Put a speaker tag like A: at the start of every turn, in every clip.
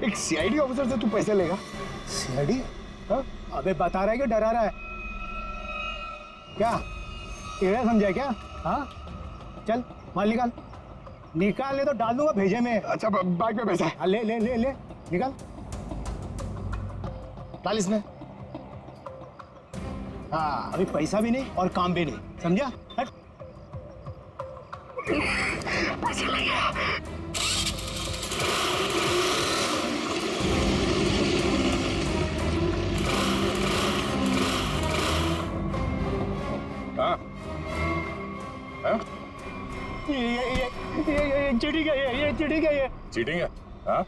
A: एक CID officer से तू पैसे लेगा?
B: सीआईडी?
A: हाँ?
B: अबे बता रहा है कि डरा रहा है? क्या टेढ़ा समझा है क्या? हाँ चल माल निकाल, निकाल ले तो डाल दूंगा भेजे में।
A: अच्छा बैग में पैसा है?
B: हाँ, ले ले ले ले निकाल, डाल इसमें। हाँ अभी पैसा भी नहीं और काम भी नहीं, समझा? हट।
A: हाँ? हाँ?
B: ये चीटिंग है, ये चीटिंग है, ये
A: चीटिंग है? हाँ?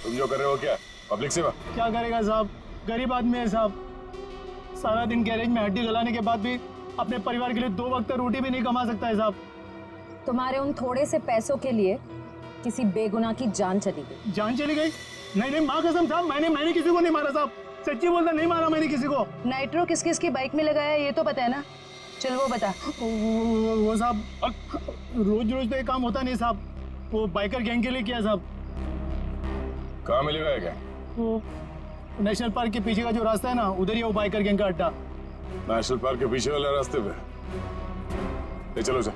A: तुम जो कर रहे हो क्या? पब्लिक सेवा?
B: क्या करेगा साहब, गरीब आदमी है साहब, सारा दिन गैरेज में हड्डी गलाने के बाद भी अपने परिवार के लिए 2 वक्त रोटी भी नहीं कमा सकता है साहब।
C: तुम्हारे उन थोड़े से पैसों के लिए किसी बेगुनाह की जान चली गई।
B: जान चली गई? नहीं नहीं माँ कसम साहब, मैंने किसी को नहीं मारा साहब, सच्ची बोलता, नहीं मारा मैंने किसी को।
C: नाइट्रो किस किस की बाइक में लगाया ये तो पता है ना? चल वो बता।
B: वो साहब रोज रोज तो ये काम होता नहीं साहब, वो बाइकर गैंग के लिए किया साहब।
A: कहाँ मिलेगा क्या?
B: वो नेशनल पार्क के पीछे का जो रास्ता है ना, उधर ही है वो बाइकर गैंग का अड्डा।
A: नेशनल पार्क के पीछे वाले रास्ते पे? ले चलो जा।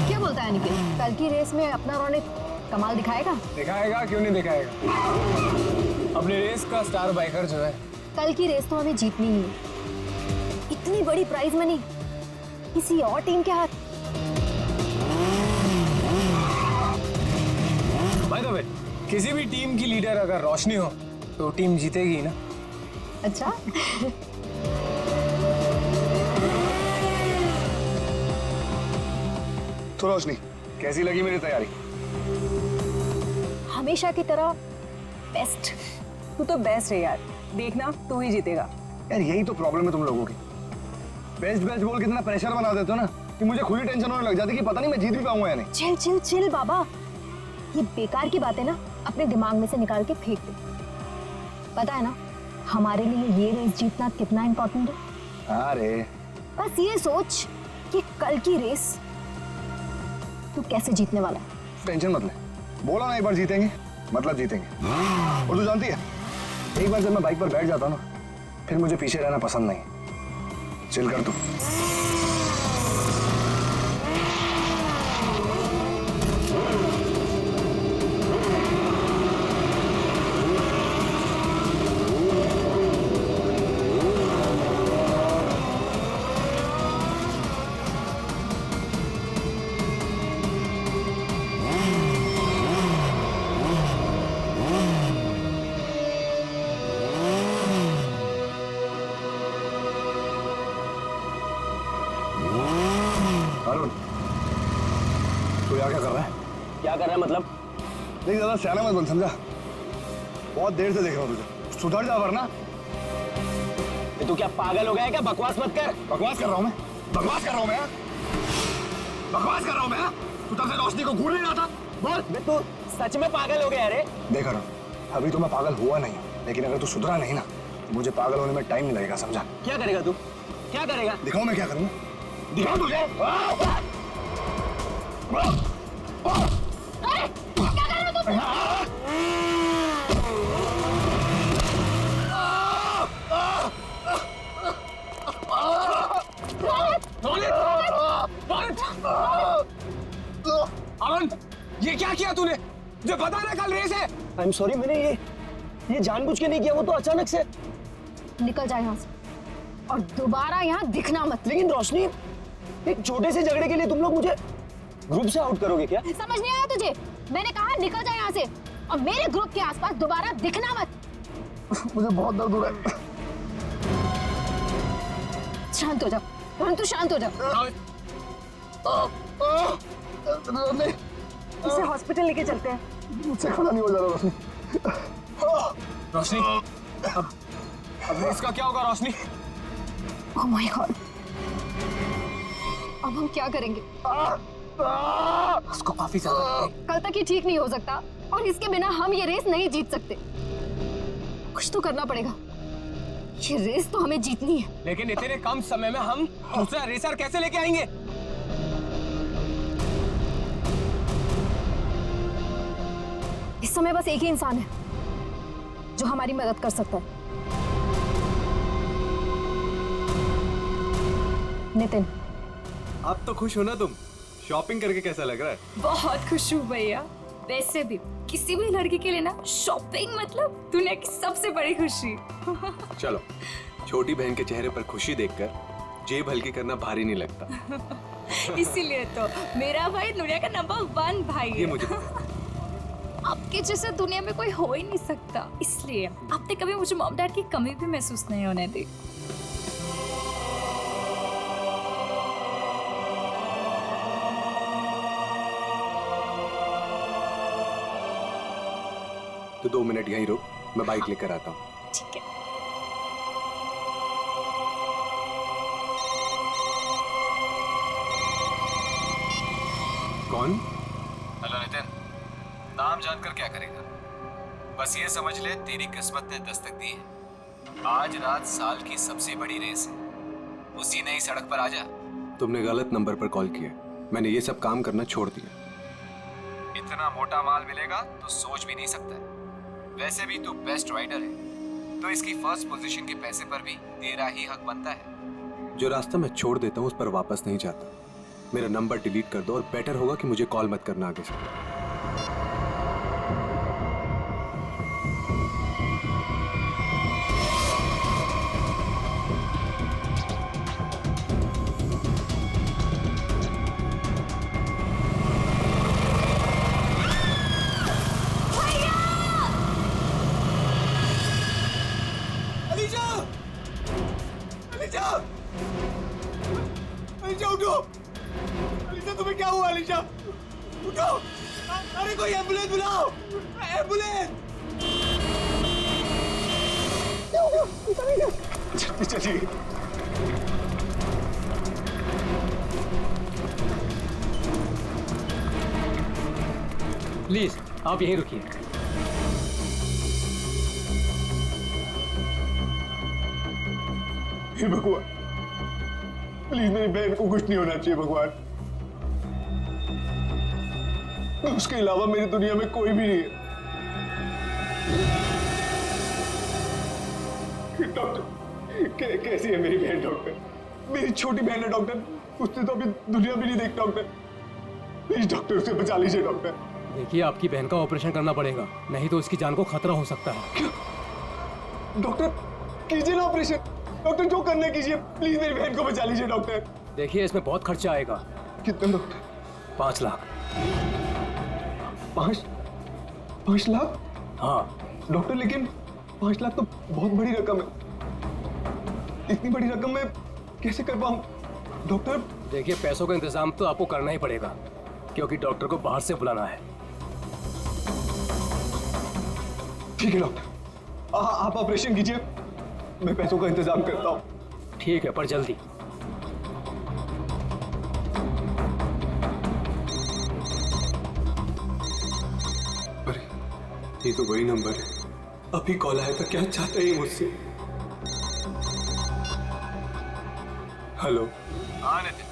C: क्या बोलता है निखिल, कल की रेस में अपना रौनक कमाल दिखाएगा?
D: दिखाएगा, क्यों नहीं दिखाएगा। अपनी रेस का स्टार बाइकर जो है।
C: कल की रेस तो हमें जीतनी ही है, इतनी बड़ी प्राइज मनी किसी और टीम के हाथ।
D: बाय द वे, किसी भी टीम की लीडर अगर रोशनी हो तो टीम जीतेगी ना।
C: अच्छा
A: तो रोशनी, कैसी लगी मेरी तैयारी?
C: हमेशा की तरह बेस्ट।
E: तू तो बेस्ट है यार, देखना तू ही जीतेगा।
A: यार यही तो प्रॉब्लम है तुम लोगों की, बेस्ट बेस्ट बोल के इतना प्रेशर बना देते हो ना कि मुझे खुद ही टेंशन होने लग जाती है कि पता नहीं मैं जीत भी पाऊंगा या नहीं।
C: चिल चिल चिल बाबा, ये बेकार की बात है ना, अपने दिमाग में से निकाल के फेंक दे। पता है ना हमारे लिए ये रेस जीतना कितना इम्पोर्टेंट है?
A: अरे
C: बस ये सोच कि कल की रेस तू कैसे जीतने वाला है।
A: टेंशन मत ले, बोला ना एक बार जीतेंगे मतलब जीतेंगे। और तू जानती है, एक बार जब मैं बाइक पर बैठ जाता हूँ ना, फिर मुझे पीछे रहना पसंद नहीं। चिल कर तू। अरुण, तू यहाँ क्या कर रहा है?
D: क्या कर रहा है मतलब?
A: नहीं ज्यादा सियाना मत बन, समझा? बहुत देर से देख रहा हूँ तुझे, सुधर जा वरना।
D: तू क्या पागल हो गया है क्या? बकवास मत कर।
A: बकवास कर रहा हूँ मैं? बकवास कर रहा हूँ मैं? बकवास कर रहा हूँ मैं? तू तब से रोशनी को घूर नहीं रहा था? बोल।
D: तू सच में पागल हो गया रे?
A: देख अरुण, अभी तो मैं पागल हुआ नहीं, लेकिन अगर तू सुधरा नहीं ना तो मुझे पागल होने में टाइम नहीं लगेगा, समझा?
D: क्या करेगा तू? क्या करेगा?
A: दिखाऊं मैं क्या करूंगा? दिखाऊं तुझे?
D: अरुण, ये क्या किया तूने? मुझे पता ना कल रेस है।
E: आई एम सॉरी, मैंने ये जानबूझ के नहीं किया, वो तो अचानक से।
C: निकल जाए यहाँ से और दोबारा यहाँ दिखना मत।
E: लेकिन रोशनी, एक छोटे से झगड़े के लिए तुम लोग मुझे ग्रुप से आउट करोगे क्या?
C: समझ नहीं आया तुझे? मैंने कहा निकल जाए यहाँ से और मेरे ग्रुप के आसपास दोबारा दिखना मत।
A: मुझे बहुत दर्द हो रहा है।
C: शांत हो जा, तू शांत हो जा।
E: इसे हॉस्पिटल लेके चलते हैं।
A: मुझसे खड़ा नहीं हो जा रहा रोशनी।
D: रोशनी, अब इसका क्या होगा रोशनी?
C: ओह माय गॉड, अब हम क्या करेंगे?
D: उसको काफी ज्यादा
C: कल तक ही ठीक नहीं हो सकता, और इसके बिना हम ये रेस नहीं जीत सकते। कुछ तो करना पड़ेगा, ये रेस तो हमें जीतनी है।
D: लेकिन इतने कम समय में हम दूसरा रेसर कैसे लेके आएंगे?
C: इस समय बस एक ही इंसान है जो हमारी मदद कर सकता है, नितिन।
F: अब तो खुश हो ना तुम? शॉपिंग करके कैसा लग रहा है?
G: बहुत खुश हूँ भैया। वैसे भी किसी भी लड़की के लिए ना शॉपिंग मतलब दुनिया की सबसे बड़ी खुशी।
F: चलो, छोटी बहन के चेहरे पर खुशी देखकर जेब हल्की करना भारी नहीं लगता।
G: इसीलिए तो मेरा भाई दुनिया का नंबर 1 भाई
F: ये
G: है।
F: मुझे पता है।
G: आपके जैसा दुनिया में कोई हो ही नहीं सकता, इसलिए आपने कभी मुझे मॉम डैड की कमी भी महसूस नहीं होने दी।
F: तो 2 मिनट यहीं रुक, मैं बाइक लेकर आता हूँ।
G: ठीक है।
F: कौन?
H: हेलो नितिन, नाम जानकर क्या करेगा? बस ये समझ ले तेरी किस्मत ने दस्तक दी है। आज रात साल की सबसे बड़ी रेस है, उसी नई सड़क पर आ जा।
F: तुमने गलत नंबर पर कॉल किया। मैंने ये सब काम करना छोड़ दिया।
H: इतना मोटा माल मिलेगा तो सोच भी नहीं सकता है। वैसे भी तू बेस्ट राइडर है, तो इसकी फर्स्ट पोजीशन के पैसे पर भी तेरा ही हक बनता है।
F: जो रास्ता मैं छोड़ देता हूँ उस पर वापस नहीं जाता। मेरा नंबर डिलीट कर दो और बेटर होगा कि मुझे कॉल मत करना आगे से।
E: अलीशा उठो! अलीशा तुम्हें क्या हुआ? अलीशा उठो! अरे कोई एम्बुलेंस बुलाओ! एम्बुलेंस!
A: चलिए।
D: प्लीज आप यहीं रुकिए।
A: हे भगवान, प्लीज मेरी बहन को कुछ नहीं होना चाहिए भगवान। उसके अलावा मेरी दुनिया में कोई भी नहीं है। डॉक्टर, कैसी है मेरी बहन? डॉक्टर, मेरी छोटी बहन है डॉक्टर, उसने तो अभी दुनिया भी नहीं देखी डॉक्टर। प्लीज डॉक्टर, उसे बचा लीजिए डॉक्टर।
D: देखिए, आपकी बहन का ऑपरेशन करना पड़ेगा, नहीं तो इसकी जान को खतरा हो सकता है।
A: क्या? डॉक्टर कीजिए ना ऑपरेशन। डॉक्टर जो करना है कीजिए, प्लीज मेरी बहन को बचा लीजिए डॉक्टर।
D: देखिए, इसमें बहुत खर्चा आएगा।
A: कितना डॉक्टर?
D: 5 लाख।
A: 5 लाख?
D: हाँ
A: डॉक्टर, लेकिन 5 लाख तो बहुत बड़ी रकम है। इतनी बड़ी रकम मैं कैसे कर पाऊं डॉक्टर?
D: देखिए, पैसों का इंतजाम तो आपको करना ही पड़ेगा, क्योंकि डॉक्टर को बाहर से बुलाना है।
A: ठीक है डॉक्टर, आप ऑपरेशन कीजिए, मैं पैसों का इंतजाम करता हूँ।
D: ठीक है, पर जल्दी।
F: अरे, ये तो वही नंबर है। अभी कॉल आया था। क्या चाहते हैं मुझसे? हेलो।
H: हाँ नितिन,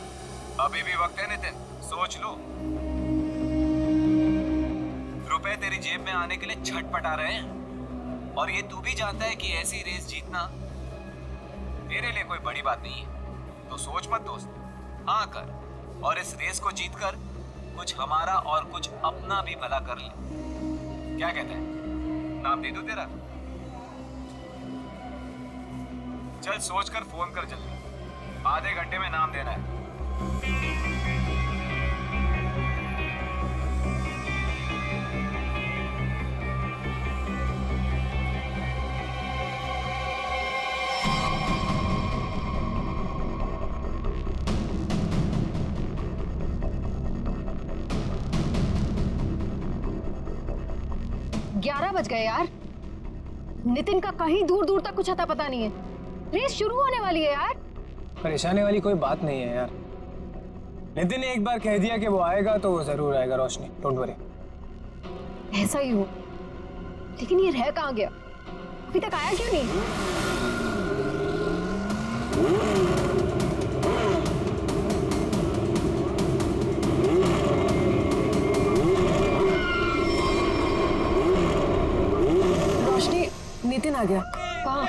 H: अभी भी वक्त है नितिन, सोच लो। रुपए तेरी जेब में आने के लिए छटपटा रहे हैं, और ये तू भी जानता है कि ऐसी रेस जीतना तेरे लिए कोई बड़ी बात नहीं है। तो सोच मत दोस्त, हाँ कर, और इस रेस को जीतकर कुछ हमारा और कुछ अपना भी भला कर ले। क्या कहता है? नाम दे दूं तेरा? चल सोचकर फोन कर जल्दी, आधे घंटे में नाम देना है।
C: ग्यारह बज गए यार। नितिन का कहीं दूर दूर तक कुछ अता पता नहीं है। रेस शुरू होने वाली है यार।
D: परेशानी वाली कोई बात नहीं है यार। नितिन ने एक बार कह दिया कि वो आएगा तो वो जरूर आएगा रोशनी, डोंट वरी।
C: ऐसा ही हो। लेकिन ये रह कहाँ गया? अभी तक आया क्यों नहीं?
I: रोशनी, नितिन आ गया।
C: कहाँ?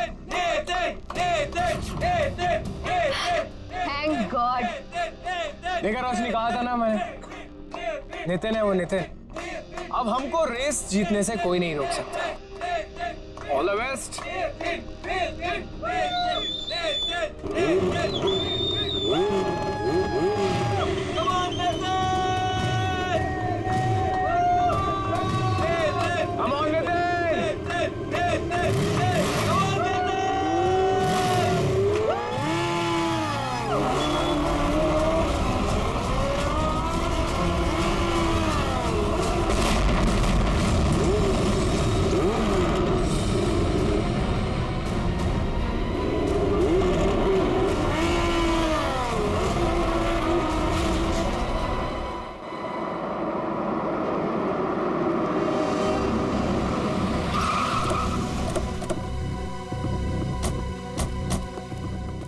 C: Thank God.
D: देखा रोशनी, कहा था ना मैंने, नितिन है वो, नितिन। अब हमको रेस जीतने से कोई नहीं रोक सकता। All the best. Come on, Nitin!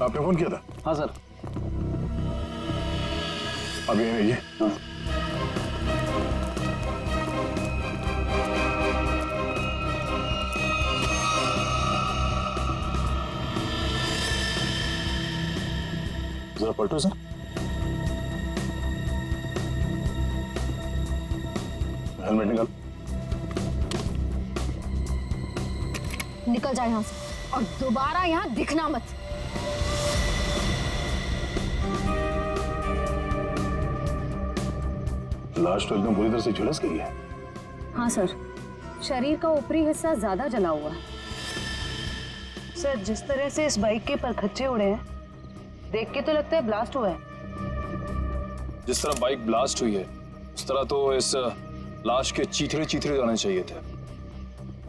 A: आपने फोन किया था?
E: हाँ सर।
A: अब यही रहिए। जरा पलटो सर। हेलमेट निकाल।
C: निकल जाए यहाँ से और दोबारा यहाँ दिखना मत।
A: लाश तो एकदम पूरी तरह से झुलस गई है।
I: हाँ सर, शरीर का ऊपरी हिस्सा ज्यादा जला हुआ है। सर, जिस तरह से इस बाइक के परखच्चे उड़े हैं, देख के तो लगता है ब्लास्ट हुआ है।
J: जिस तरह बाइक ब्लास्ट हुई है उस तरह तो इस लाश के चीथड़े चीथड़े जाने चाहिए थे,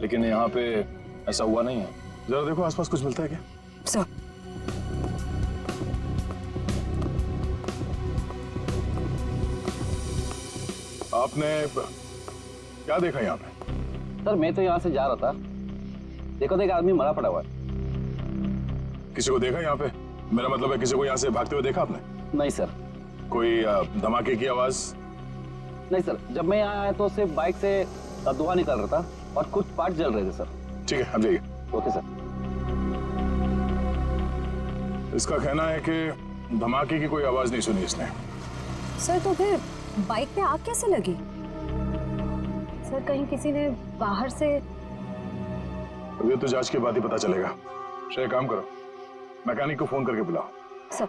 J: लेकिन यहाँ पे ऐसा हुआ नहीं है।
A: जरा देखो आसपास कुछ मिलता है क्या?
I: सर,
A: आपने क्या देखा यहाँ पे?
E: सर मैं तो यहाँ से जा रहा था, देखो तो एक आदमी मरा पड़ा हुआ है।
A: किसी को देखा यहाँ पे? मेरा मतलब है किसी को यहाँ से भागते हुए देखा आपने?
E: नहीं सर।
A: कोई धमाके की आवाज?
E: नहीं सर, जब मैं यहाँ आया तो सिर्फ बाइक से धुआं निकल रहा था और कुछ पार्ट जल रहे थे सर।
A: ठीक है, अब जाइए।
E: Okay sir.
A: इसका कहना है कि धमाके की कोई आवाज नहीं सुनी इसने।
I: सर तो फिर बाइक पे आग कैसे लगी? सर, कहीं किसी ने बाहर से?
A: अब ये तो जांच के बाद ही पता चलेगा। श्रेय, काम करो, मैकेनिक को फोन करके बुलाओ।
I: सर,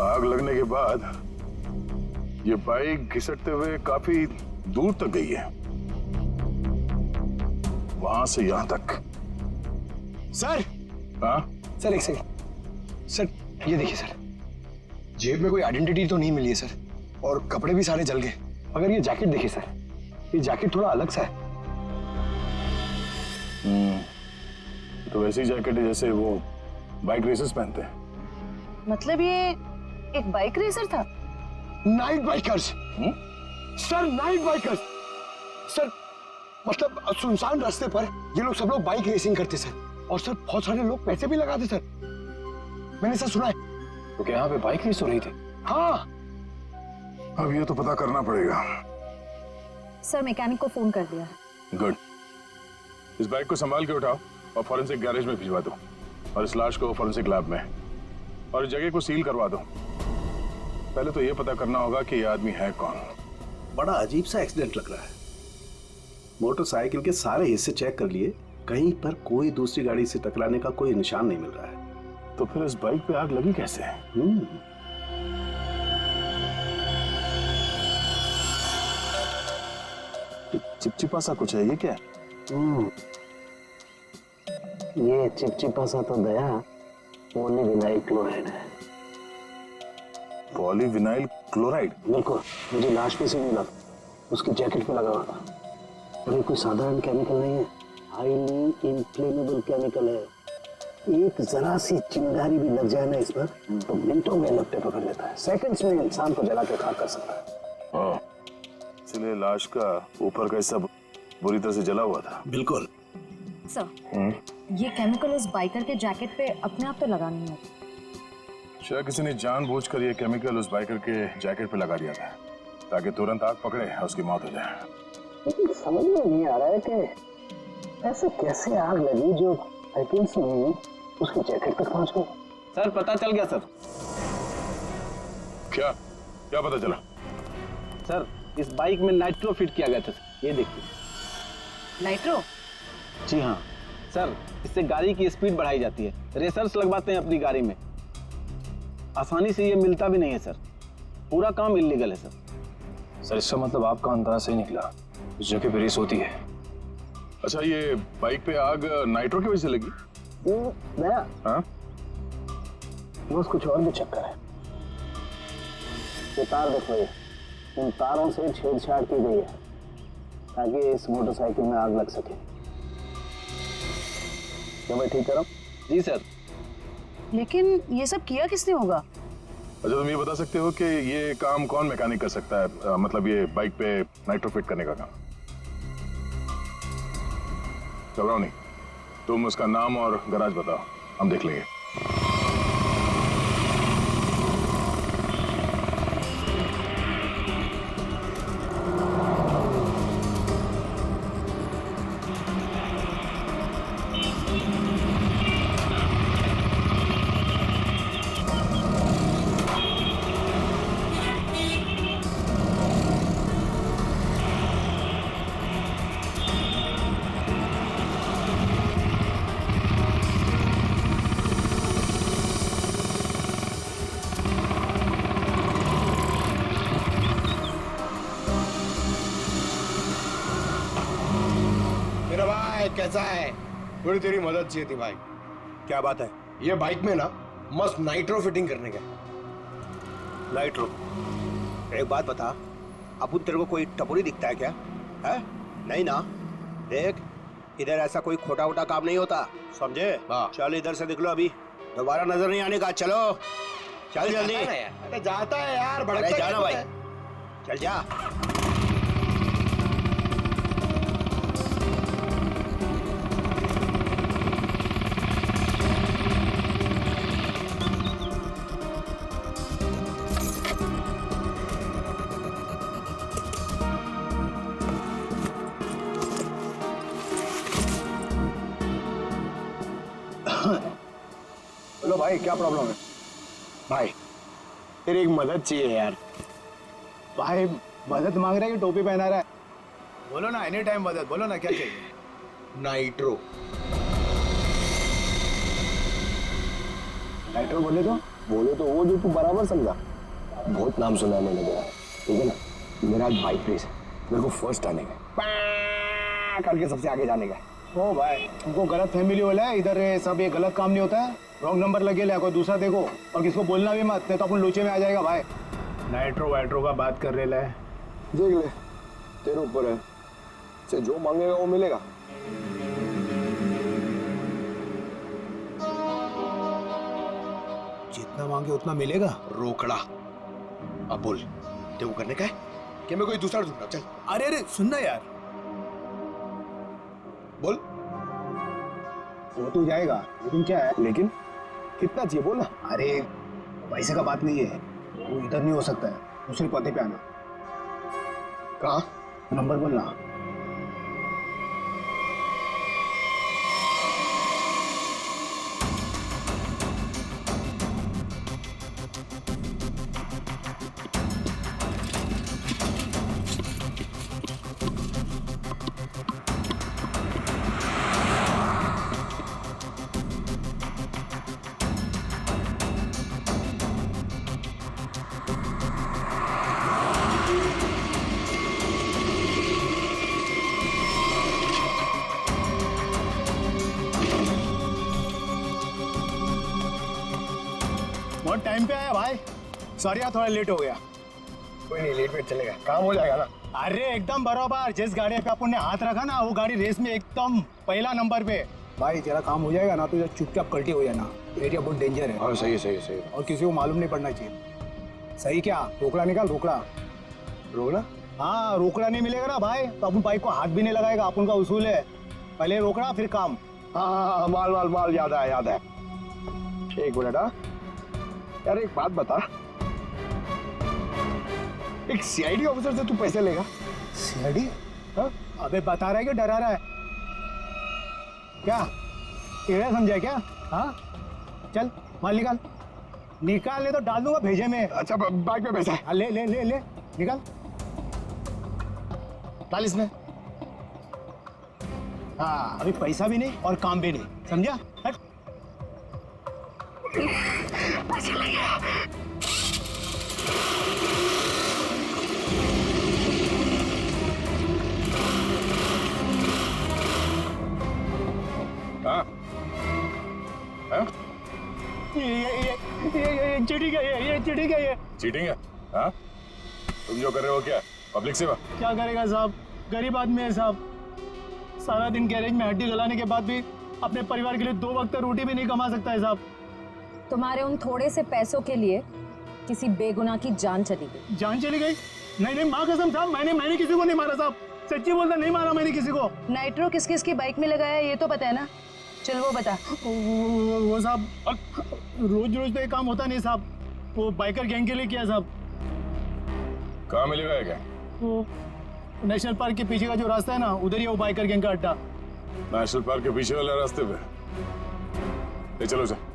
A: आग लगने के बाद ये बाइक घिसटते हुए काफी दूर तक गई है, वहां से यहां तक।
B: सर।
A: हाँ?
B: सर एक सेकंड। सर ये देखिए सर, जेब में कोई आइडेंटिटी तो नहीं मिली है सर, और कपड़े भी सारे जल गए। मगर ये जैकेट देखिए सर, ये जैकेट थोड़ा अलग सा है।
A: तो वैसी जैकेट है जैसे वो बाइक रेसर्स पहनते हैं।
I: मतलब ये एक बाइक रेसर था?
B: Night bikers sir, night bikers sir. मतलब सुनसान रास्ते पर ये लोग सब लोग बाइक रेसिंग करते सर, और सर बहुत सारे लोग पैसे भी लगाते सर, मैंने सर सुना है।
J: तो क्या यहाँ पे बाइक रेस हो रही थी?
B: हाँ।
A: अब ये तो पता करना पड़ेगा।
I: सर, मैकेनिक को फोन कर दिया।
A: गुड। इस बाइक को संभाल के उठाओ और फॉरेंसिक गैरेज में भिजवा दो, और इस लाश को फॉरेंसिक लैब में, और इस जगह को सील करवा दो। पहले तो ये पता करना होगा कि ये आदमी है कौन।
K: बड़ा अजीब सा एक्सीडेंट लग रहा है। मोटरसाइकिल के सारे हिस्से चेक कर लिए, कहीं पर कोई दूसरी गाड़ी से टकराने का कोई निशान नहीं मिल रहा है।
A: तो फिर इस बाइक पे आग लगी कैसे? चिपचिपा सा कुछ है, ये क्या?
E: ये चिपचिपा सा तो दया पॉलीविनाइल क्लोराइड है।
A: Polyvinyl chloride?
E: बिल्कुल, मुझे लाश पे से मिला, उसकी जैकेट पे लगा हुआ था। और ये कोई साधारण केमिकल नहीं है,
K: हाईली इनफ्लेमेबल केमिकल है। एक जरा सी चिंगारी भी लग जाए ना इस पर तो मिनटों में लपटे पकड़ लेता है, सेकंड्स में इंसान को जला के खाक कर सकता है।
A: इसलिए लाश का ऊपर का हिस्सा बुरी तरह से जला हुआ था।
K: बिल्कुल
C: सर, ये केमिकल उस बाइकर के जैकेट पे अपने आप तो लगा नहीं है।
A: शायद किसी ने जानबूझकर ये केमिकल उस बाइकर के जैकेट पे लगा दिया था ताकि तुरंत आग पकड़े और उसकी मौत हो जाए।
K: लेकिन समझ में नहीं आ रहा है कि ऐसे कैसे आग लगी जो सेकंड्स में उसके जैकेट तक पहुंच गई।
E: सर पता चल गया सर।
A: क्या क्या पता चला?
E: सर इस बाइक में नाइट्रो फिट किया गया था, ये देखिए।
I: नाइट्रो?
E: जी हाँ सर, इससे गाड़ी की स्पीड बढ़ाई जाती है। रेसर्स लगवाते हैं अपनी गाड़ी में, आसानी से ये मिलता भी नहीं है सर। पूरा काम इल्लीगल है सर।
J: सर इसका मतलब आपका अंदाजा सही निकला, उस जगह पे रेस होती है।
A: अच्छा, ये बाइक पे आग नाइट्रो की वजह से लगी?
K: नया
A: हाँ?
K: बस कुछ और भी चक्कर है। ये तार देखो, ये इन तारों से छेड़छाड़ की गई है ताकि इस मोटरसाइकिल में आग लग सके। क्या मैं ठीक कर रहा हूं?
E: जी सर।
I: लेकिन ये सब किया किसने होगा?
A: अच्छा, तुम ये बता सकते हो कि ये काम कौन मैकेनिक कर सकता है? मतलब ये बाइक पे नाइट्रो फिट करने का काम। घबराओ नहीं, तुम उसका नाम और गराज बताओ, हम देख लेंगे।
B: मेरा भाई कैसा है? थोड़ी तेरी मदद चाहिए थी भाई।
K: क्या बात है?
B: ये बाइक में ना मस्त नाइट्रो फिटिंग करने का।
K: नाइट्रो? एक बात बता, अपुन तेरे को कोई टपोरी दिखता है क्या? है? नहीं ना? देख, इधर ऐसा कोई खोटा वोटा काम नहीं होता, समझे? चल इधर से निकलो, अभी दोबारा नजर नहीं आने का। चलो चल जल्दी।
B: अरे जाता है यार, भड़कता
K: अरे जाना भाई,
B: है।
K: चल जा।
B: बोलो भाई, क्या प्रॉब्लम है? भाई तेरी एक मदद चाहिए यार।
D: भाई मदद मांग रहा है कि टोपी पहना रहा है? बोलो ना, एनी टाइम मदद, बोलो ना क्या चाहिए।
B: नाइट्रो।
K: नाइट्रो बोले तो वो जो तू बराबर समझा। बहुत नाम सुना है मैंने तेरा, ठीक है ना? मेरा आज बाइक रेस है, मेरे को फर्स्ट आने का, करके सबसे आगे जाने का।
D: ओ भाई, तुमको गलत फैमिली वाला है, इधर ये सब ये गलत काम नहीं होता है। रॉन्ग नंबर लगे ले, कोई दूसरा देखो, और किसको बोलना भी मत, नहीं तो अपन लोचे में आ जाएगा भाई। नाइट्रो वाइट्रो का बात कर रहे है।
B: देख ले, तेरे ऊपर है, से जो मांगेगा वो मिलेगा।
K: जितना मांगे उतना मिलेगा।
B: रोकड़ा। अब बोल, तेरे को करने का है कि मैं कोई दूसरा ढूंढना? चल
K: अरे अरे सुनना यार,
B: बोल।
D: वो तो जाएगा, लेकिन क्या है?
B: लेकिन कितना चाहिए बोल ना।
D: अरे पैसे का बात नहीं है, वो इधर नहीं हो सकता है, दूसरे पते पे आना।
B: कहाँ?
D: नंबर बोलना। बहुत टाइम पे आया भाई, सॉरी यार थोड़ा लेट हो गया।
B: कोई नहीं, लेट वेट चलेगा, काम हो जाएगा ना।
D: अरे एकदम बराबर, जिस गाड़ी पे अपन ने हाथ रखा ना वो गाड़ी रेस में एकदम पहला नंबर पे। भाई तेरा काम हो जाएगा ना तो चुपचाप कल्टी हो जाना, एरिया बहुत डेंजर है।
B: हाँ सही है सही है सही है।
D: और किसी को मालूम नहीं पड़ना चाहिए। सही क्या? रोकड़ा निकाल, रोकड़ा।
B: रोकना?
D: हाँ रोकड़ा नहीं मिलेगा ना भाई तो अपन बाइक को हाथ भी नहीं लगाएगा, अपन का उसूल है पहले रोकड़ा फिर काम।
B: हाँ माल माल माल याद है याद है। एक मिनट। हाँ यार एक बात बता, एक सीआईडी ऑफिसर से तू पैसे लेगा?
D: सीआईडी? हाँ? अबे बता रहा है कि डरा रहा है? क्या टेढ़ा समझा क्या? हाँ चल माल निकाल, निकाल ले तो डाल दूंगा भेजे में।
B: अच्छा बाइक में पैसा है?
D: हाँ, ले ले ले ले निकाल, डाल इसमें। हाँ अभी पैसा भी नहीं और काम भी नहीं, समझा? हट।
A: हाँ हाँ
D: ये चीटिंग है, ये चीटिंग है, ये
A: चीटिंग है। हाँ तुम जो कर रहे हो क्या पब्लिक सेवा?
D: क्या करेगा साहब, गरीब आदमी है साहब, सारा दिन गैरेज में हड्डी गलाने के बाद भी अपने परिवार के लिए 2 वक्त रोटी भी नहीं कमा सकता है साहब।
C: तुम्हारे उन थोड़े से पैसों के लिए किसी बेगुनाह की जान चली गई।
D: जान चली गई? नहीं नहीं माँ कसम साहब, मैंने किसी को नहीं मारा साहब, सच्ची बोलता नहीं मारा मैंने किसी को।
I: नाइट्रो किस किस की बाइक में लगाया ये तो पता है ना? चल वो बता।
D: वो साहब रोज रोज तो ये काम होता नहीं साहब, वो बाइकर गैंग के लिए किया साहब।
A: कहाँ मिलेगा ये क्या?
D: वो नेशनल पार्क के पीछे का जो रास्ता है ना उधर ही है वो बाइकर गैंग का अड्डा।
A: नेशनल पार्क के पीछे वाले रास्ते पे? ले चलो सर।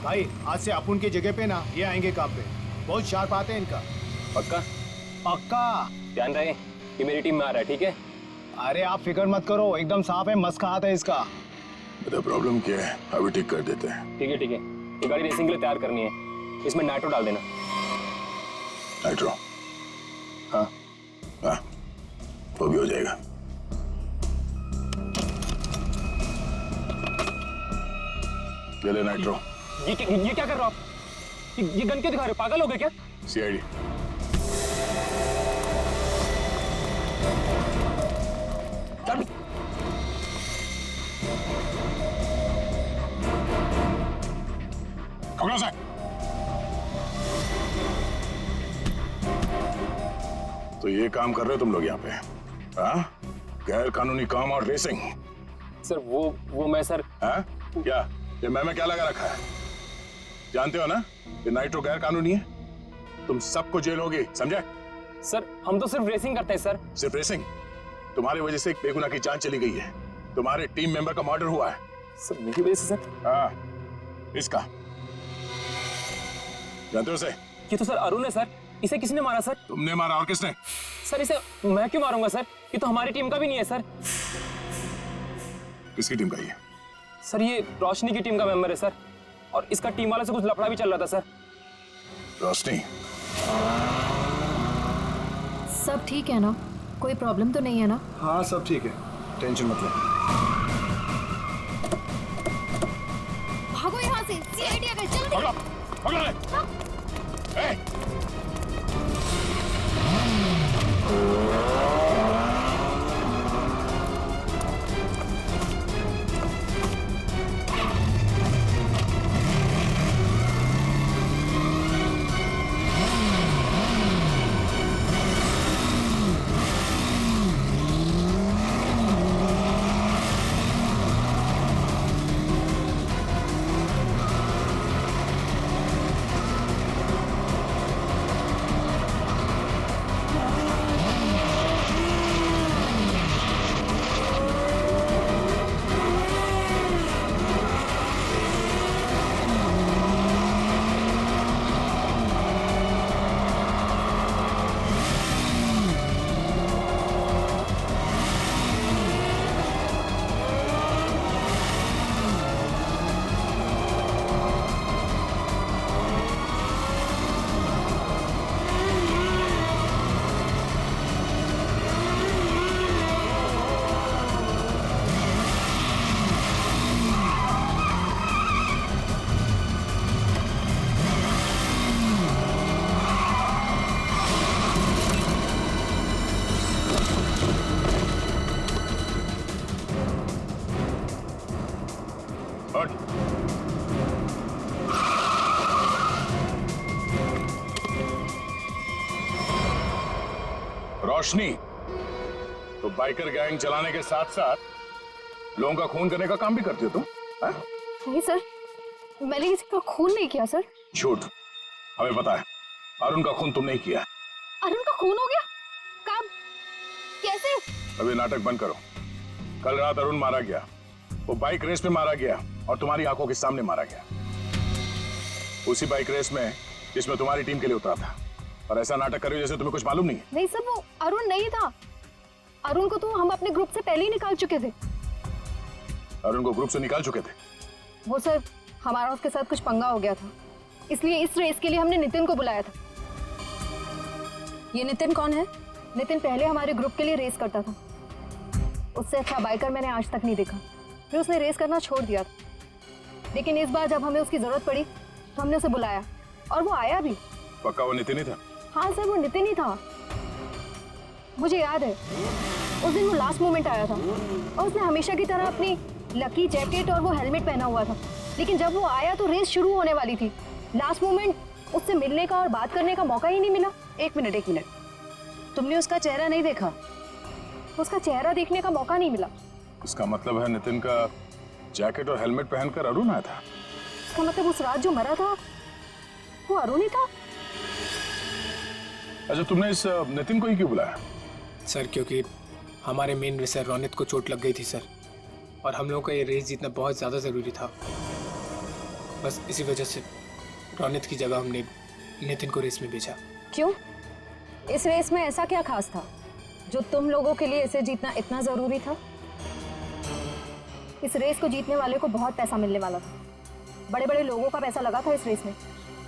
D: भाई आज से अपुन की जगह पे ना ये आएंगे काम पे, बहुत शार्प आते हैं इनका।
E: पक्का?
D: पक्का।
E: ध्यान रहे कि मेरी टीम में आ रहा है, ठीक है?
D: अरे आप फिक्र मत करो, एकदम साफ है, मस्त का हाथ है इसका।
A: प्रॉब्लम क्या है अभी ठीक कर देते हैं।
E: ठीक है ठीक है, ये गाड़ी रेसिंग के लिए तैयार करनी है, इसमें नाइट्रो डाल देना।
A: नाइट्रो?
E: हाँ
A: हाँ वो भी हो जाएगा। ले ले नाइट्रो।
E: ये क्या कर रहे हो आप? ये गन क्यों दिखा रहे हो, पागल हो गए क्या?
A: सीआईडी। से तो ये काम कर रहे हो तुम लोग यहाँ पे? हाँ गैर कानूनी काम और रेसिंग।
E: सर वो मैं सर।
A: हाँ क्या ये मैं क्या लगा रखा है? जानते हो ना ये नाइट्रो गैर कानूनी है, तुम सबको जेल होगी, समझे?
E: सर हम तो सिर्फ रेसिंग करते हैं सर।
A: सिर्फ रेसिंग? तुम्हारी वजह से एक बेगुनाह की जान चली गई है, तुम्हारे टीम मेंबर का मर्डर हुआ है।
E: सर मेरी वजह से सर?
A: हाँ इसका जानते हो उसे?
E: ये तो सर अरुण है सर, इसे किसने मारा सर?
A: तुमने मारा, और किसने?
E: सर इसे मैं क्यों मारूंगा सर, ये तो हमारी टीम का भी नहीं है सर।
A: किसकी टीम का ये?
E: सर ये रोशनी की टीम का मेंबर है सर, और इसका टीम वाले से कुछ लफड़ा भी चल रहा था सर।
A: रोशनी?
G: सब ठीक है ना? कोई प्रॉब्लम तो नहीं है ना?
B: हाँ सब ठीक है, टेंशन मत ले।
G: भागो यहाँ से, सीआईडी आ गई, चलो।
A: पकड़ो पकड़ो ले। ए! रोशनी, तो बाइकर गैंग चलाने के साथ साथ लोगों का खून करने का काम भी करती हो तुम? हाँ?
C: नहीं सर, मैंने किसी का खून नहीं किया सर।
A: झूठ, हमें पता है अरुण का खून तुमने ही किया।
C: अरुण का खून हो गया? कब? कैसे?
A: अभी नाटक बंद करो। कल रात अरुण मारा गया, वो बाइक रेस में मारा गया और तुम्हारी आंखों के सामने मारा गया, उसी बाइक रेस में जिसमें तुम्हारी टीम के लिए उतरा था। और ऐसा नाटक कर रही हो जैसे तुम्हें कुछ मालूम नहीं है।
C: नहीं सर, वो अरुण नहीं था। अरुण को तो हम अपने ग्रुप से पहले ही निकाल चुके थे।
A: अरुण को ग्रुप से निकाल चुके थे?
C: वो सर, हमारा उसके साथ कुछ पंगा हो गया था, इसलिए इस रेस के लिए हमने नितिन को बुलाया था। ये नितिन कौन है? नितिन पहले हमारे ग्रुप के लिए रेस करता था। उससे अच्छा बाइकर मैंने आज तक नहीं देखा। फिर उसने रेस करना छोड़ दिया था, लेकिन इस बार जब हमें उसकी जरूरत पड़ी तो हमने उसे बुलाया और वो आया भी।
A: पक्का वो नितिन ही था?
C: हाँ सर, वो नितिन ही था। मुझे याद है उस दिन वो लास्ट मोमेंट आया था और उसने हमेशा की तरह अपनी लकी जैकेट और वो हेलमेट पहना हुआ था, लेकिन जब वो आया तो रेस शुरू होने वाली थी। लास्ट मोमेंट उससे मिलने का और बात करने का मौका ही नहीं मिला।
I: एक मिनट, तुमने उसका चेहरा नहीं देखा?
C: उसका चेहरा देखने का मौका नहीं मिला।
A: इसका मतलब है नितिन का जैकेट और हेलमेट पहनकर अरुण आया था?
C: इसका मतलब उस रात जो मरा था वो अरुण ही था?
A: अच्छा, तुमने इस नितिन को ही क्यों बुलाया?
L: सर क्योंकि हमारे मेन रेसर रोनित को चोट लग गई थी सर, और हम लोगों का ये रेस जीतना बहुत ज़्यादा ज़रूरी था। बस इसी वजह से रोनित की जगह हमने नितिन को रेस में भेजा।
C: क्यों? इस रेस में ऐसा क्या खास था जो तुम लोगों के लिए इसे जीतना इतना जरूरी था? इस रेस को जीतने वाले को बहुत पैसा मिलने वाला था। बड़े बड़े लोगों का पैसा लगा था इस रेस में।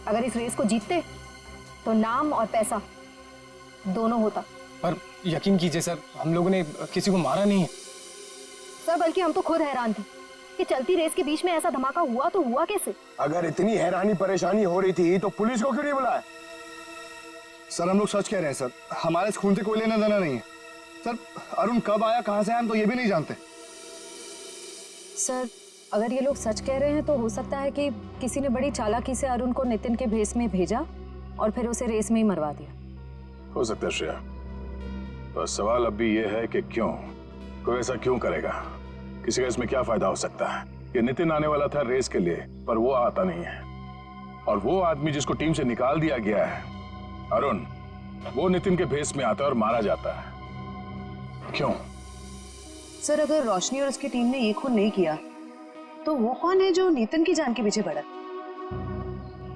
C: अगर इस रेस को जीतते तो नाम और पैसा दोनों होता।
L: पर यकीन कीजिए सर, हम लोगों ने किसी को मारा नहीं है
C: सर, बल्कि हम तो खुद हैरान थे कि चलती रेस के बीच में ऐसा धमाका हुआ तो हुआ कैसे?
B: अगर इतनी हैरानी परेशानी हो रही थी तो पुलिस को क्यों नहीं बुलाया?
M: सर हम लोग सच कह रहे हैं सर, हमारे इस खून से कोई लेना देना नहीं है सर। अरुण कब आया, कहां से आया, हम तो ये भी नहीं जानते।
C: सर, अगर ये लोग सच कह रहे हैं तो हो सकता है कि किसी ने बड़ी चालाकी से अरुण को नितिन के भेस में भेजा और फिर उसे रेस में ही मरवा दिया।
A: हो सकता है श्रेया, तो सवाल अब भी ये है कि क्यों, कोई ऐसा क्यों करेगा? किसी का इसमें क्या फायदा हो सकता है कि नितिन आने वाला था रेस के लिए पर वो आता नहीं है, और वो आदमी जिसको टीम से निकाल दिया गया है अरुण, वो नितिन के भेस में आता है और मारा जाता है। क्यों?
I: सर, अगर रोशनी और उसकी टीम ने ये खून नहीं किया तो वो कौन है जो नितिन की जान के पीछे पड़ा?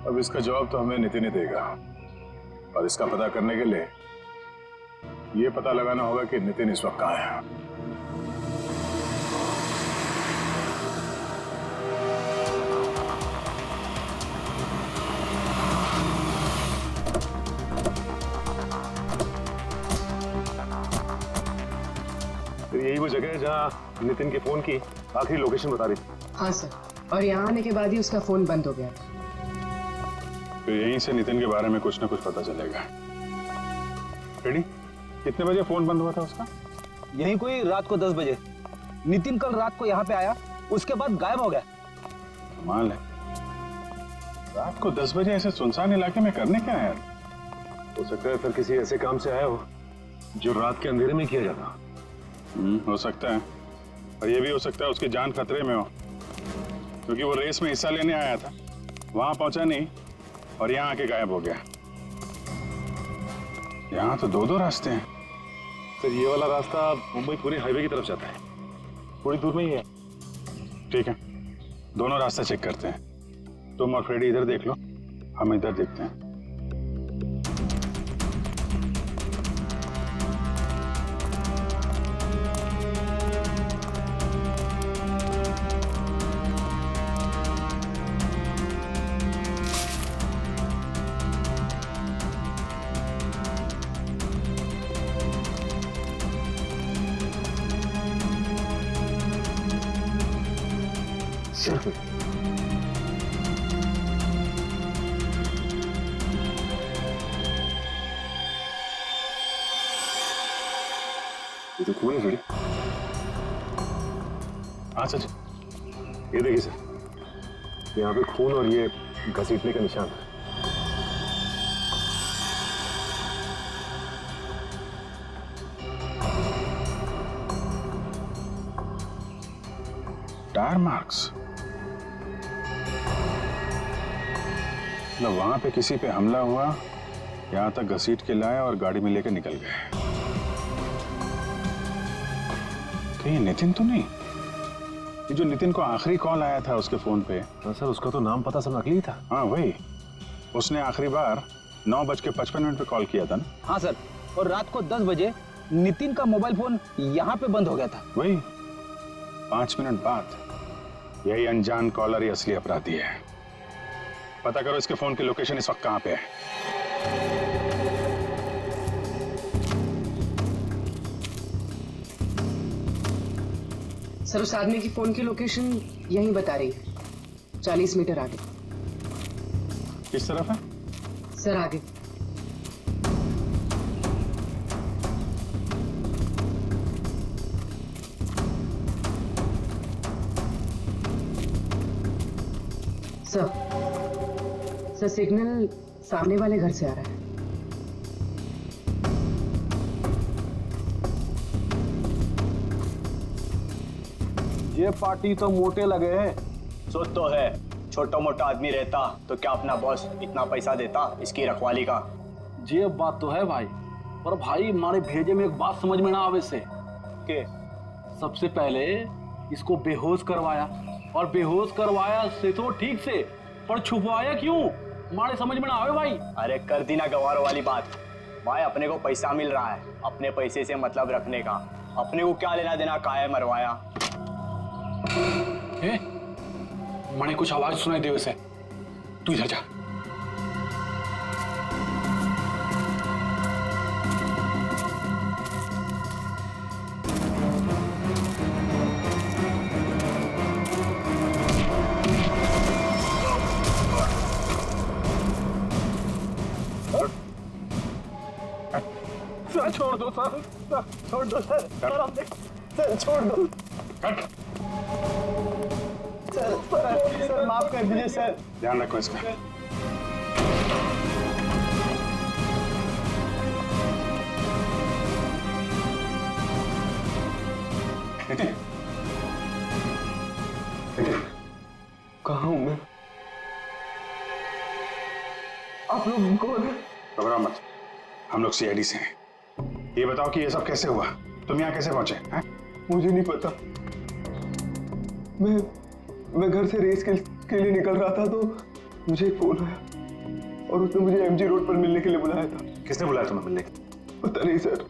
A: अब इसका जवाब तो हमें नितिन ही देगा, और इसका पता करने के लिए ये पता लगाना होगा कि नितिन इस वक्त कहाँ है।
J: यही वो जगह है जहाँ नितिन के फोन की आखिरी लोकेशन बता रही थी।
I: हाँ सर, और यहाँ आने के बाद ही उसका फोन बंद हो गया।
A: तो यहीं से नितिन के बारे में कुछ ना कुछ पता चलेगा। रेडी? कितने बजे फोन बंद हुआ था उसका?
E: यही कोई रात को 10 बजे। नितिन कल रात को यहाँ पे आया, उसके बाद गायब हो गया।
A: कमाल है, रात को 10 बजे ऐसे सुनसान इलाके में करने क्या है?
J: हो सकता है फिर किसी ऐसे काम से आया हो जो रात के अंधेरे में किया जाता।
A: हो सकता है, और ये भी हो सकता है उसकी जान खतरे में हो, क्योंकि वो रेस में हिस्सा लेने आया था, वहां पहुंचा नहीं और यहाँ आके गायब हो गया। यहाँ तो 2-2 रास्ते हैं।
J: फिर ये वाला रास्ता मुंबई पुणे हाईवे की तरफ जाता है, थोड़ी दूर में ही है।
A: ठीक है, दोनों रास्ते चेक करते हैं। तुम और फ्रेडी इधर देख लो, हम इधर देखते हैं।
J: ये तो खून है फ्रेडी।
A: हाँ सच,
J: ये देखिए सर, यहाँ पे खून और ये घसीटने का निशान है।
A: Tyre marks? मतलब वहां पे किसी पे हमला हुआ, यहां तक घसीट के लाए और गाड़ी में लेकर निकल गए। कहीं नितिन तो नहीं? ये जो नितिन को आखिरी कॉल आया था उसके फोन पे।
J: तो सर उसका तो नाम पता सब नकली था।
A: हाँ वही, उसने आखिरी बार 9:55 पे कॉल किया था ना?
E: हाँ सर, और रात को 10 बजे नितिन का मोबाइल फोन यहाँ पे बंद हो गया था।
A: वही 5 मिनट बाद। यही अनजान कॉलर ही असली अपराधी है। पता करो इसके फोन की लोकेशन इस वक्त कहाँ पे है।
I: सर उस आदमी की फोन की लोकेशन यहीं बता रही है, 40 मीटर आगे।
A: किस तरफ है?
I: सर आगे। सर सिग्नल सामने वाले घर से आ रहा है।
E: ये पार्टी तो मोटे लगे हैं।
N: सो तो है, छोटा मोटा आदमी रहता तो क्या अपना बॉस इतना पैसा देता इसकी रखवाली का?
E: ये बात तो है भाई, पर भाई हमारे भेजे में एक बात समझ में ना आवे से
N: के
E: सबसे पहले इसको बेहोश करवाया, और बेहोश करवाया से तो ठीक से, पर छुपवाया क्यों हमारे समझ में ना आवे भाई।
N: अरे कर दी ना गवारों वाली बात भाई, अपने को पैसा मिल रहा है, अपने पैसे से मतलब रखने का, अपने को क्या लेना देना काहे मरवाया।
L: मैंने कुछ आवाज सुनाई दे वैसे, तू इधर जा।
E: सर छोड़ दो सर, छोड़ दो सर, सर छोड़ दो सर, माफ कर दीजिए सर।
A: ध्यान रखो इसका। नितिन,
B: कहाँ हूं मैं? आप लोग कौन है?
A: घबराओ मत, हम लोग सीआईडी से हैं। ये बताओ कि ये सब कैसे हुआ? तुम यहाँ कैसे पहुंचे हैं?
B: मुझे नहीं पता। मैं घर से रेस के लिए निकल रहा था तो मुझे एक फोन आया और उसने मुझे एमजी रोड पर मिलने के लिए बुलाया था।
J: किसने बुलाया तुम्हें मिलने?
B: पता नहीं सर,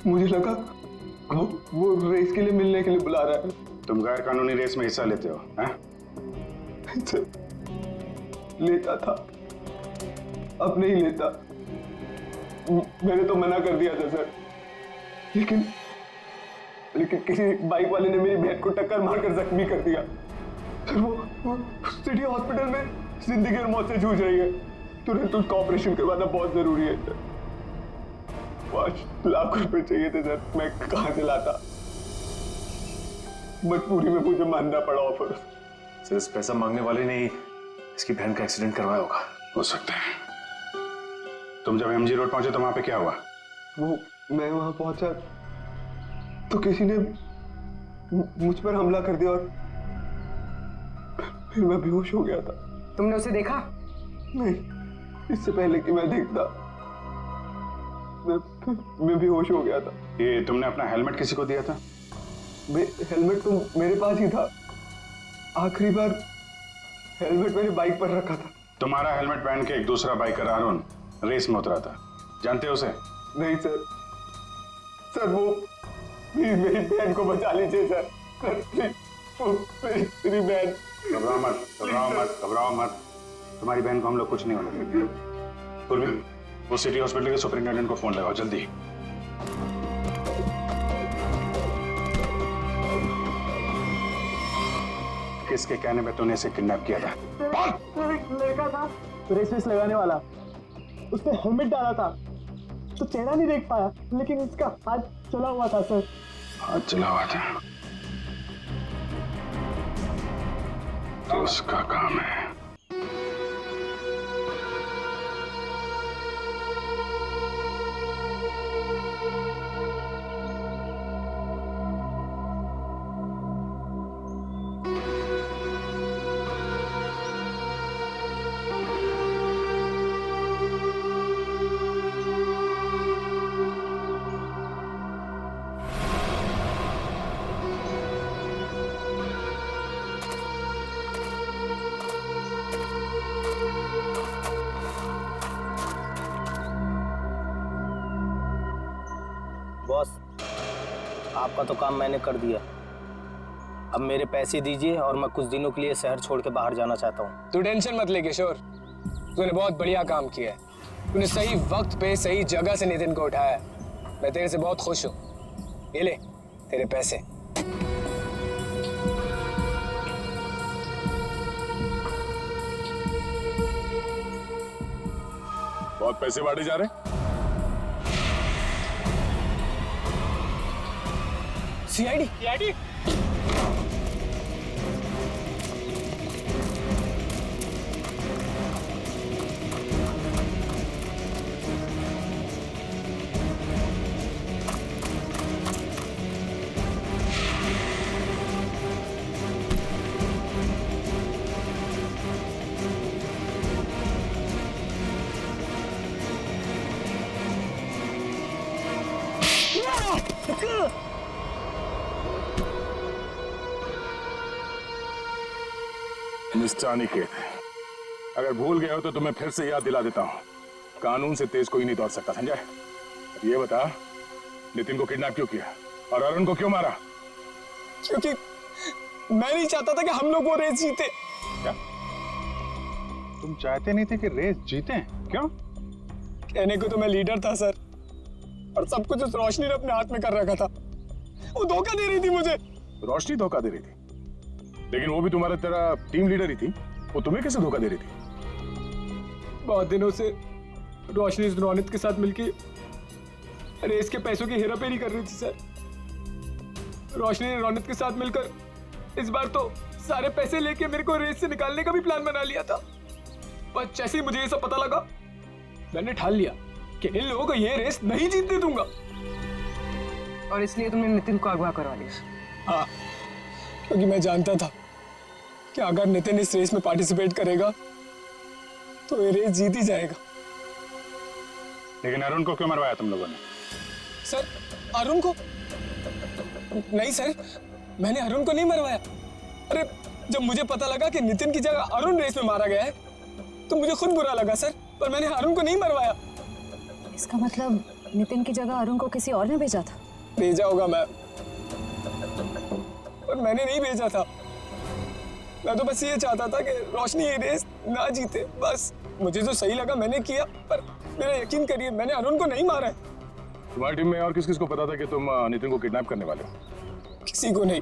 B: मुझे लगा वो रेस के लिए मिलने के लिए बुला रहा है।
A: तुम गैर कानूनी रेस में हिस्सा लेते हो हैं?
B: सर, लेता था, अब नहीं लेता। मैंने तो मना कर दिया था सर, लेकिन किसी बाइक वाले ने मेरी बहन को टक्कर मारकर जख्मी कर दिया। सर वो सिटी हॉस्पिटल में जिंदगी और मौत से जूझ रही है। तुरंत उसका ऑपरेशन करवाना बहुत जरूरी है सर। 5 लाख रुपए चाहिए थे सर, मैं कहां से लाता? मजबूरी में मुझे मानना पड़ा ऑफर।
J: सिर्फ पैसा मांगने वाले ने ही इसकी बहन का एक्सीडेंट करवाया होगा।
A: हो सकता है। तुम जब एमजी रोड पहुंचे तो वहां पे क्या हुआ?
B: मैं वहां पहुंचा तो किसी ने मुझ पर हमला कर दिया और फिर मैं बेहोश हो गया था।
I: तुमने उसे देखा?
B: नहीं, इससे पहले कि मैं देखता मैं बेहोश हो गया था।
A: ये तुमने अपना हेलमेट किसी को दिया था?
B: हेलमेट तो मेरे पास ही था। आखिरी बार हेलमेट मेरी बाइक पर रखा था।
A: तुम्हारा हेलमेट पहन के एक दूसरा बाइकर अरुण रेस में उतरा था, जानते हो उसे?
B: नहीं सर, सर वो मेरी बहन को बचा लीजिए सर, मेरी बहन।
A: घबराओ मत, घबराओ मत, घबराओ मत। तुम्हारी बहन को हम लोग कुछ नहीं होने देंगे। पूर्वी, वो सिटी हॉस्पिटल के सुपरिंटेंडेंट को फोन लगाओ जल्दी। किसके कहने पे तूने इसे किडनैप किया था?
D: लड़का था रेस लगाने वाला, उसने हेलमेट डाला था तो चेहरा नहीं देख पाया, लेकिन इसका हाथ चला हुआ था सर।
A: हाथ चला हुआ था तो उसका काम है।
O: आपका तो काम मैंने कर दिया। अब मेरे पैसे दीजिए और मैं कुछ दिनों के लिए शहर छोड़ के बाहर जाना चाहता हूँ।
L: तू टेंशन मत ले किशोर, तूने बहुत बढ़िया काम किया है। तूने सही वक्त पे सही जगह से नितिन को उठाया। मैं तेरे से बहुत खुश हूँ। ये ले तेरे पैसे।
A: बहुत पैसे बांटे जा रहे हैं।
L: सीआईडी
A: मिस्टर अनिकेत, अगर भूल गए हो तो तुम्हें फिर से याद दिला देता हूँ, कानून से तेज कोई नहीं दौड़ सकता, समझा? अब ये बता, नितिन को किडनैप क्यों किया और अरुण को क्यों मारा?
L: क्योंकि मैं नहीं चाहता था कि हम लोग वो रेस जीते।
A: क्या तुम चाहते नहीं थे कि रेस जीते? क्यों?
L: कहने को तो मैं लीडर था सर, और सब कुछ उस रोशनी ने अपने हाथ में कर रखा था। वो धोखा दे रही थी मुझे।
A: रोशनी धोखा दे रही थी, लेकिन वो भी तुम्हारा तेरा टीम लीडर ही थी। वो तुम्हें कैसे धोखा दे रही थी?
L: बहुत दिनों से रोशनी रोनित के साथ मिलकर रेस के पैसों की हेराफेरी कर रही थी सर। रोशनी ने रोनित के साथ मिलकर इस बार तो सारे पैसे लेके मेरे को रेस से निकालने का भी प्लान बना लिया था। पर जैसे ही मुझे ये सब पता लगा, मैंने ठान लिया कि इन लोगों को ये रेस नहीं जीतने दूंगा।
I: और इसलिए तुमने नितिन को अगवा करवा लिया?
L: हाँ, क्योंकि मैं जानता था कि अगर नितिन इस रेस में पार्टिसिपेट करेगा तो ये रेस जीत ही जाएगा।
A: लेकिन अरुण को क्यों मरवाया तुम लोगों ने?
L: सर, अरुण को? नहीं सर, मैंने अरुण को नहीं मरवाया। अरे, जब मुझे पता लगा कि नितिन की जगह अरुण रेस में मारा गया है तो मुझे खुद बुरा लगा सर, पर मैंने अरुण को नहीं मरवाया।
C: इसका मतलब नितिन की जगह अरुण को किसी और ने भेजा था?
L: भेजा होगा मैं, पर मैंने नहीं भेजा था। मैं तो बस ये चाहता था कि रोशनी ये रेस ना जीते, बस। मुझे जो सही लगा मैंने किया, पर मेरा यकीन करिए मैंने अरुण को नहीं मारा है।
A: तुम्हारी टीम में और किस किस को पता था कि तुम नितिन को किडनैप करने वाले हो?
L: किसी को नहीं।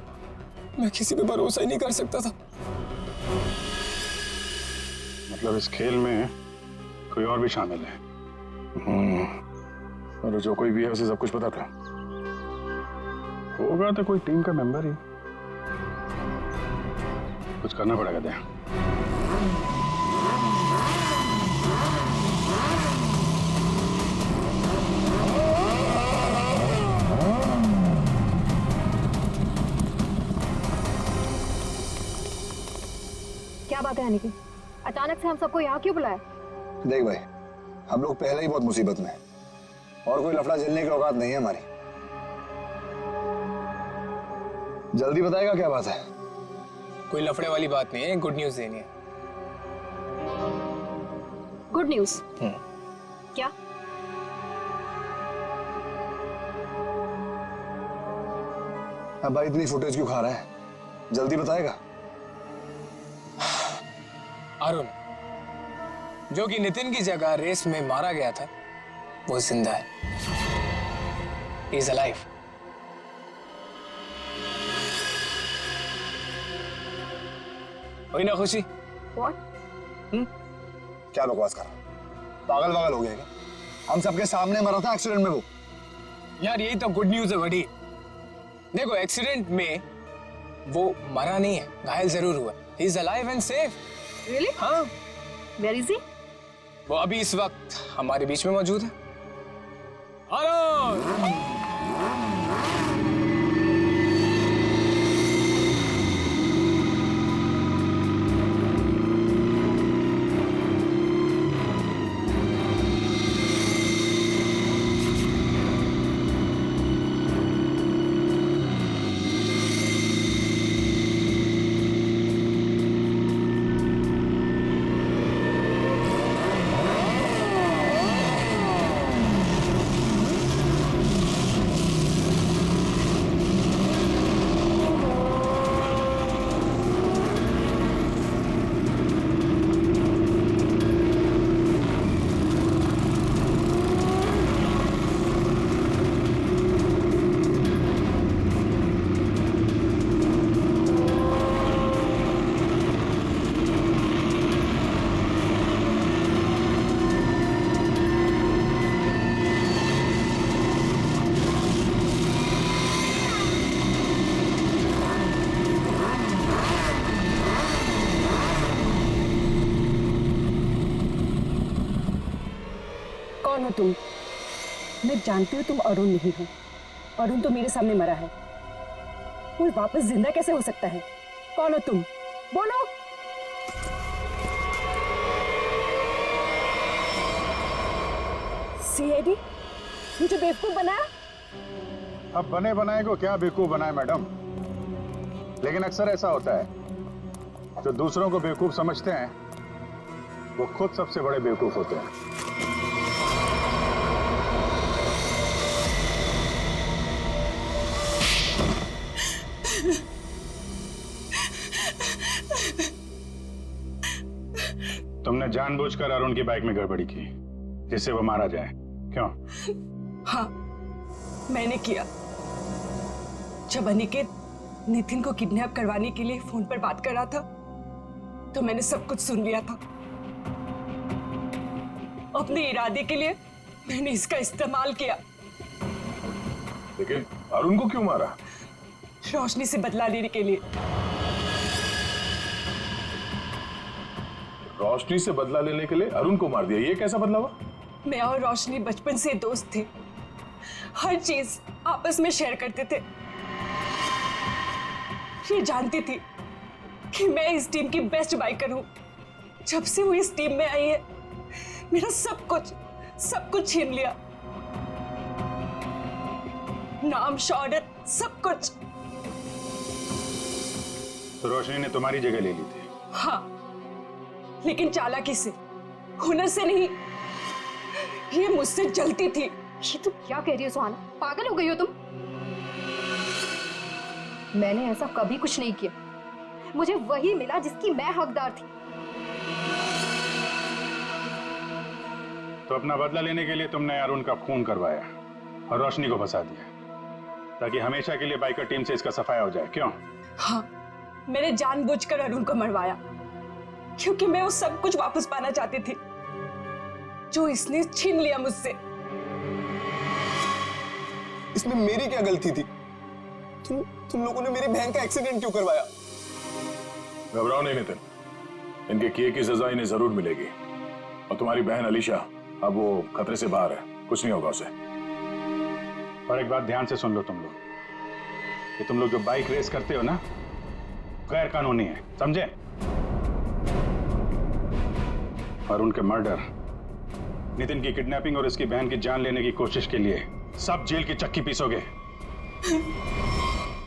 L: मैं किसी पे भरोसा ही नहीं कर सकता था।
A: मतलब इस खेल में कोई और भी शामिल है? और जो कोई भी है उसे सब कुछ पता था? होगा तो कोई टीम का मेंबर ही। कुछ करना पड़ेगा दया।
C: क्या बात है अनिकेत, अचानक से हम सबको यहाँ क्यों बुलाया?
M: देख भाई, हम लोग पहले ही बहुत मुसीबत में हैं और कोई लफड़ा झेलने की औकात नहीं है हमारी। जल्दी बताएगा क्या बात है?
L: कोई लफड़े वाली बात नहीं है, गुड न्यूज देनी है।
C: Good news? क्या?
M: अब भाई इतनी फुटेज क्यों खा रहा है? जल्दी बताएगा।
L: अरुण, जो कि नितिन की जगह रेस में मारा गया था, वो जिंदा है। He is alive. हुई ना खुशी?
C: What?
M: क्या बकवास कर रहा है? पागल वागल हो गया क्या? हम सबके सामने मरा था एक्सीडेंट में वो।
L: यार यही तो गुड न्यूज है बड़ी। देखो, एक्सीडेंट में वो मरा नहीं है, घायल जरूर हुआ। He is alive and safe.
C: Really?
L: हाँ।
C: Where is he?
L: वो अभी इस वक्त हमारे बीच में मौजूद है। अरुण!
I: कौन हो तुम? मैं जानती हूँ तुम अरुण नहीं हो। अरुण तो मेरे सामने मरा है, वो वापस जिंदा कैसे हो सकता है? कौन हो तुम? बोलो। सीआईडी मुझे बेवकूफ बनाया?
A: अब बने बनाए को क्या बेवकूफ बनाए मैडम, लेकिन अक्सर ऐसा होता है, जो दूसरों को बेवकूफ समझते हैं वो खुद सबसे बड़े बेवकूफ होते हैं। तुमने जानबूझकर अरुण की बाइक में गड़बड़ी की जिससे वो मारा जाए, क्यों?
I: हाँ, मैंने किया। जब अनिकेत नितिन को किडनैप करवाने के लिए फोन पर बात कर रहा था तो मैंने सब कुछ सुन लिया था। अपने इरादे के लिए मैंने इसका इस्तेमाल किया।
A: लेकिन अरुण को क्यों मारा?
I: रोशनी से बदला लेने के लिए।
A: रोशनी से बदला लेने के लिए अरुण को मार दिया, ये कैसा बदला हुआ?
I: मैं और रोशनी बचपन से दोस्त थे, हर चीज आपस में शेयर करते थे। ये जानती थी कि मैं इस टीम की बेस्ट बाइकर हूं। जब से वो इस टीम में आई है मेरा सब कुछ छीन लिया, नाम, शौहरत, सब कुछ।
A: तो रोशनी ने तुम्हारी जगह ले ली थी?
I: हाँ, लेकिन चालाकी से, हुनर से नहीं। ये मुझसे जलती थी।
C: ये तुम क्या कह रही हो सुहाना? पागल हो गई हो तुम? मैंने ऐसा कभी कुछ नहीं किया। मुझे वही मिला जिसकी मैं हकदार थी।
A: तो अपना बदला लेने के लिए तुमने अरुण का खून करवाया और रोशनी को फंसा दिया ताकि हमेशा के लिए बाइकर टीम से इसका सफाया हो जाए, क्यों?
I: हाँ, मैंने जानबूझकर अरुण को मरवाया क्योंकि मैं वो सब कुछ वापस पाना चाहती थी जो इसने छीन लिया मुझसे।
F: इसमें मेरी क्या गलती थी? तुम लोगों ने मेरी बहन का एक्सीडेंट क्यों करवाया?
A: घबराओ नहीं नितिन, इनके किए की सजा इन्हें जरूर मिलेगी। और तुम्हारी बहन अलीशा अब वो खतरे से बाहर है, कुछ नहीं होगा उसे। और एक बात ध्यान से सुन लो तुम लोग, कि तुम लोग जो बाइक रेस करते हो ना, गैर कानूनी है, समझे? और उनके मर्डर, नितिन की किडनैपिंग और इसकी बहन की जान लेने की कोशिश के लिए सब जेल की चक्की पीसोगे।